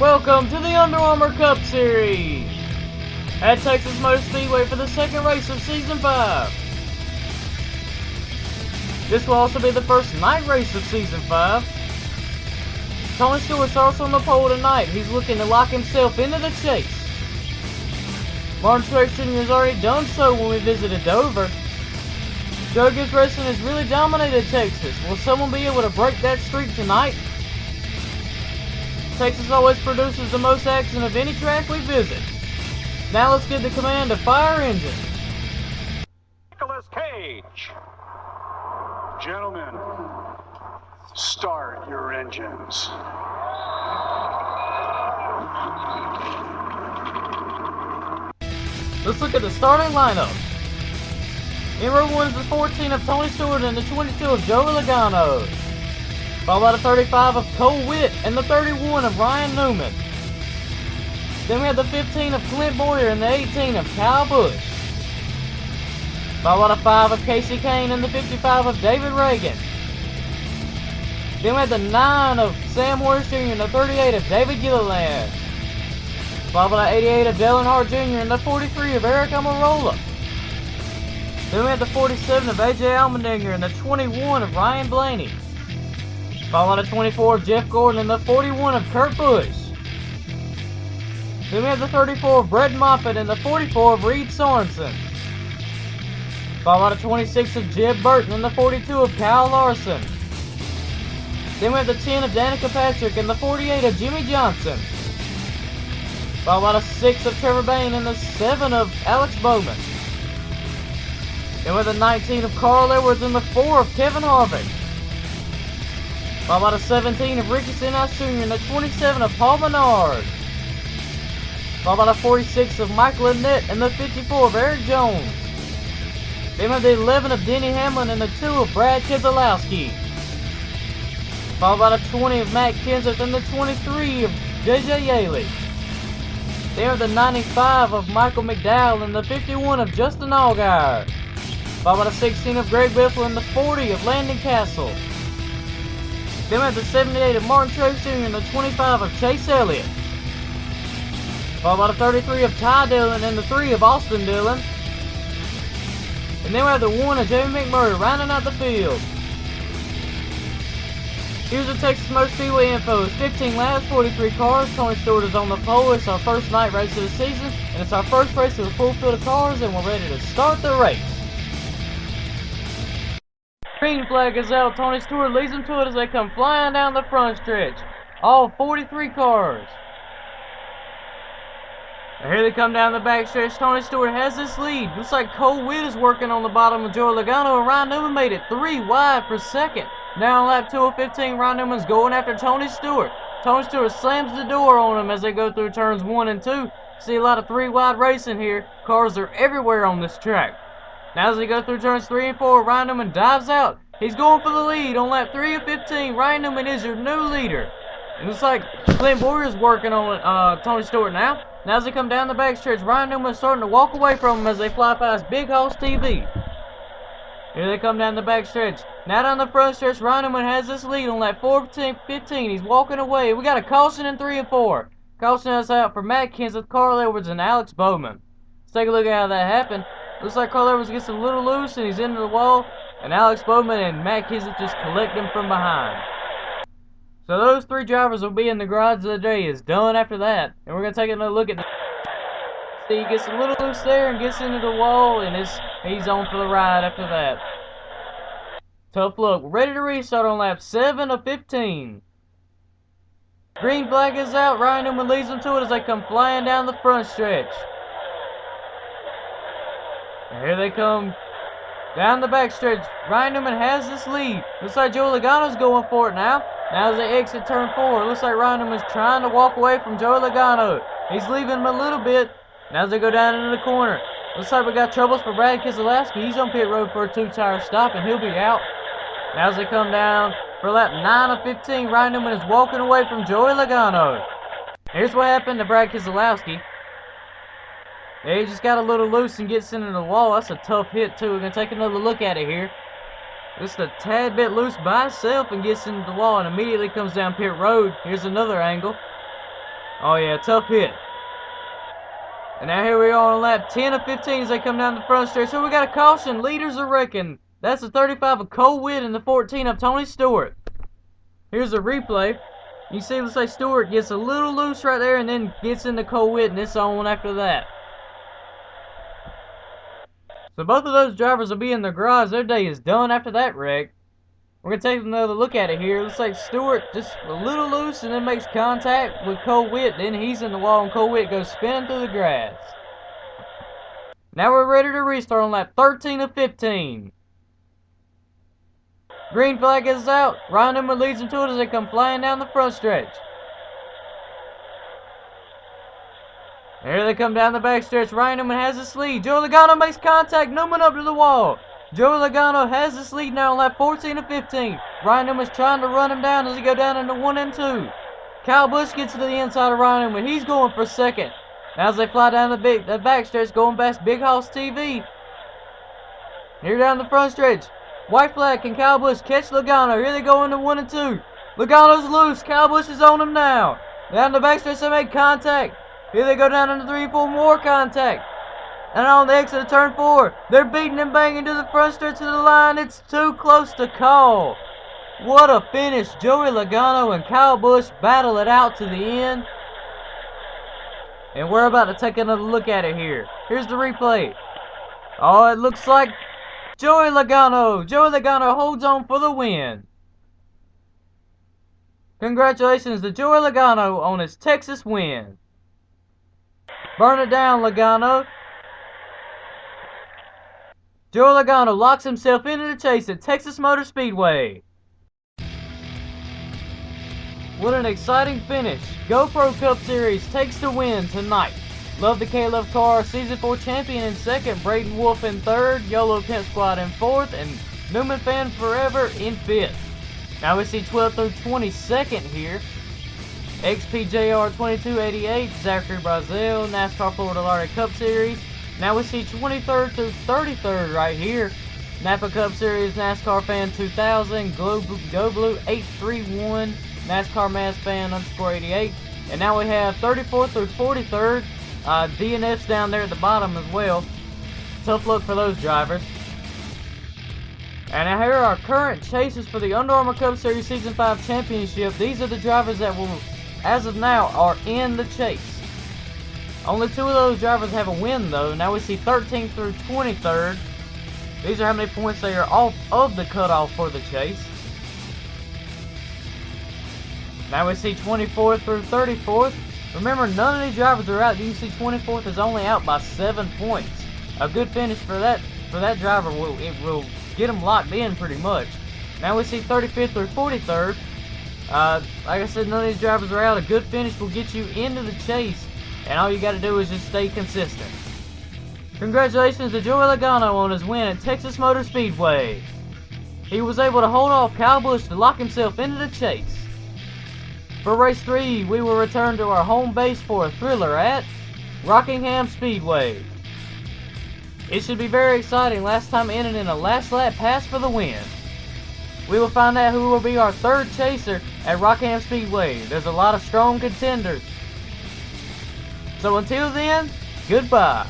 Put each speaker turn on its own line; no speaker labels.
Welcome to the Under Armour Cup Series at Texas Motor Speedway for the second race of Season 5. This will also be the first night race of Season 5. Tony Stewart starts on the pole tonight. He's looking to lock himself into the chase. Martin Truex Jr. has already done so when we visited Dover. Joe Gibbs Racing has really dominated Texas. Will someone be able to break that streak tonight? Texas always produces the most action of any track we visit. Now let's get the command to fire engine.
Nicolas Cage. Gentlemen, start your engines.
Let's look at the starting lineup. In row 1 is the 14 of Tony Stewart and the 22 of Joey Logano. Followed by the 35 of Cole Witt and the 31 of Ryan Newman. Then we have the 15 of Clint Boyer and the 18 of Kyle Busch. Followed by the 5 of Casey Kane and the 55 of David Reagan. Then we have the 9 of Sam Morris Jr. and the 38 of David Gilliland. Followed by the 88 of Dale Earnhardt Jr. and the 43 of Eric Almirola. Then we have the 47 of AJ Allmendinger and the 21 of Ryan Blaney. Followed by the 24 of Jeff Gordon and the 41 of Kurt Busch. Then we have the 34 of Brett Moffitt and the 44 of Reed Sorensen. Followed by the 26 of Jeb Burton and the 42 of Kyle Larson. Then we have the 10 of Danica Patrick and the 48 of Jimmy Johnson. Followed by the 6 of Trevor Bayne and the 7 of Alex Bowman. Then we have the 19 of Carl Edwards and the 4 of Kevin Harvick. Followed by the 17 of Ricky Stenhouse Jr. and the 27 of Paul Menard. Followed by the 46 of Michael Annett and the 54 of Eric Jones. Then we have the 11 of Denny Hamlin and the 2 of Brad Keselowski. Followed by the 20 of Matt Kenseth and the 23 of JJ Yaley. Then we have the 95 of Michael McDowell and the 51 of Justin Allgaier. Followed by the 16 of Greg Biffle and the 40 of Landon Castle. Then we have the 78 of Martin Truex Jr. and the 25 of Chase Elliott. Followed by the 33 of Ty Dillon and the 3 of Austin Dillon. And then we have the 1 of Jamie McMurray rounding out the field. Here's the Texas Motor Speedway info. It's 15 laps, 43 cars. Tony Stewart is on the pole. It's our first night race of the season. And it's our first race of the full field of cars. And we're ready to start the race. Green flag is out. Tony Stewart leads them to it as they come flying down the front stretch. All 43 cars. And here they come down the back stretch. Tony Stewart has this lead. Looks like Cole Witt is working on the bottom of Joey Logano, and Ryan Newman made it 3 wide for second. Now on lap 2 of 15, Ryan Newman's going after Tony Stewart. Tony Stewart slams the door on him as they go through turns 1 and 2. See a lot of 3 wide racing here. Cars are everywhere on this track. Now as they go through turns 3 and 4, Ryan Newman dives out. He's going for the lead on lap 3 of 15. Ryan Newman is your new leader. It looks like Clint Boyer is working on Tony Stewart now. Now as they come down the backstretch, Ryan Newman is starting to walk away from him as they fly past Big Hoss TV. Here they come down the backstretch. Now down the front stretch, Ryan Newman has this lead on lap 4 of 15. He's walking away. We got a caution in 3 and 4. Caution us out for Matt Kenseth, Carl Edwards, and Alex Bowman. Let's take a look at how that happened. Looks like Carl Edwards gets a little loose and he's into the wall. And Alex Bowman and Matt Kenseth just collect him from behind. So those 3 drivers will be in the garage of the day is done after that. And we're going to take another look at the... See, he gets a little loose there and gets into the wall, and he's on for the ride after that. Tough luck. We're ready to restart on lap 7 of 15. Green flag is out. Ryan Newman leads them to it as they come flying down the front stretch. And here they come down the back stretch. Ryan Newman has this lead. Looks like Joey Logano's going for it now. Now as they exit turn 4, it looks like Ryan Newman's trying to walk away from Joey Logano. He's leaving him a little bit. Now as they go down into the corner, looks like we got troubles for Brad Keselowski. He's on pit road for a 2-tire stop and he'll be out. Now as they come down for lap 9 of 15, Ryan Newman is walking away from Joey Logano. Here's what happened to Brad Keselowski. Yeah, he just got a little loose and gets into the wall. That's a tough hit too. We're going to take another look at it here. Just a tad bit loose by itself and gets into the wall and immediately comes down pit road. Here's another angle. Oh yeah, tough hit. And now here we are on lap 10 of 15 as they come down the front stretch. So we got a caution. Leaders are wrecking. That's the 35 of Cole Witt and the 14 of Tony Stewart. Here's a replay. You see, let's say Stewart gets a little loose right there and then gets into Cole Witt, and it's on after that. So both of those drivers will be in their garage. Their day is done after that wreck. We're going to take another look at it here. Looks like Stewart just a little loose and then makes contact with Cole Witt. Then he's in the wall and Cole Witt goes spinning through the grass. Now we're ready to restart on lap 13 of 15. Green flag is out. Ryan Newman leads them to it as they come flying down the front stretch. Here they come down the back stretch. Ryan Newman has this lead. Joey Logano makes contact. Newman up to the wall. Joey Logano has this lead now on lap 14 of 15. Ryan Newman's trying to run him down as he go down into 1 and 2. Kyle Busch gets to the inside of Ryan Newman. He's going for second. Now as they fly down the back stretch, going past Big Hoss TV. Here down the front stretch. White flag, can Kyle Busch catch Logano? Here they go into 1 and 2. Logano's loose. Kyle Busch is on him now. Down the back stretch, they make contact. Here they go down into 3 and 4, more contact. And on the exit of turn 4, they're beating and banging to the front stretch of the line. It's too close to call. What a finish. Joey Logano and Kyle Busch battle it out to the end. And we're about to take another look at it here. Here's the replay. Oh, it looks like Joey Logano. Joey Logano holds on for the win. Congratulations to Joey Logano on his Texas win. Burn it down, Logano. Joey Logano locks himself into the chase at Texas Motor Speedway. What an exciting finish. GoPro Cup Series takes the win tonight. Love the K-Love car, Season 4 champion in second, Braden Wolf in third, YOLO Pimp Squad in fourth, and Newman Fan Forever in fifth. Now we see 12th through 22nd here. XPJR 2288, Zachary Brazil, NASCAR Florida Lottery Cup Series. Now we see 23rd through 33rd right here. Napa Cup Series, NASCAR Fan 2000, Go Blue 831, NASCAR Mass Fan _88. And now we have 34th through 43rd. DNF's down there at the bottom as well. Tough luck for those drivers. And now here are our current chasers for the Under Armour Cup Series Season 5 Championship. These are the drivers that will, as of now, are in the chase. Only 2 of those drivers have a win though. Now we see 13th through 23rd. These are how many points they are off of the cutoff for the chase. Now we see 24th through 34th. Remember, none of these drivers are out. You can see 24th is only out by 7 points. A good finish for that driver will get them locked in pretty much. Now we see 35th through 43rd. Like I said, none of these drivers are out. A good finish will get you into the chase, and all you got to do is just stay consistent. Congratulations to Joey Logano on his win at Texas Motor Speedway. He was able to hold off Kyle Busch to lock himself into the chase. For race 3, we will return to our home base for a thriller at Rockingham Speedway. It should be very exciting. Last time in and in a last lap pass for the win. We will find out who will be our third chaser at Rockingham Speedway. There's a lot of strong contenders. So until then, goodbye.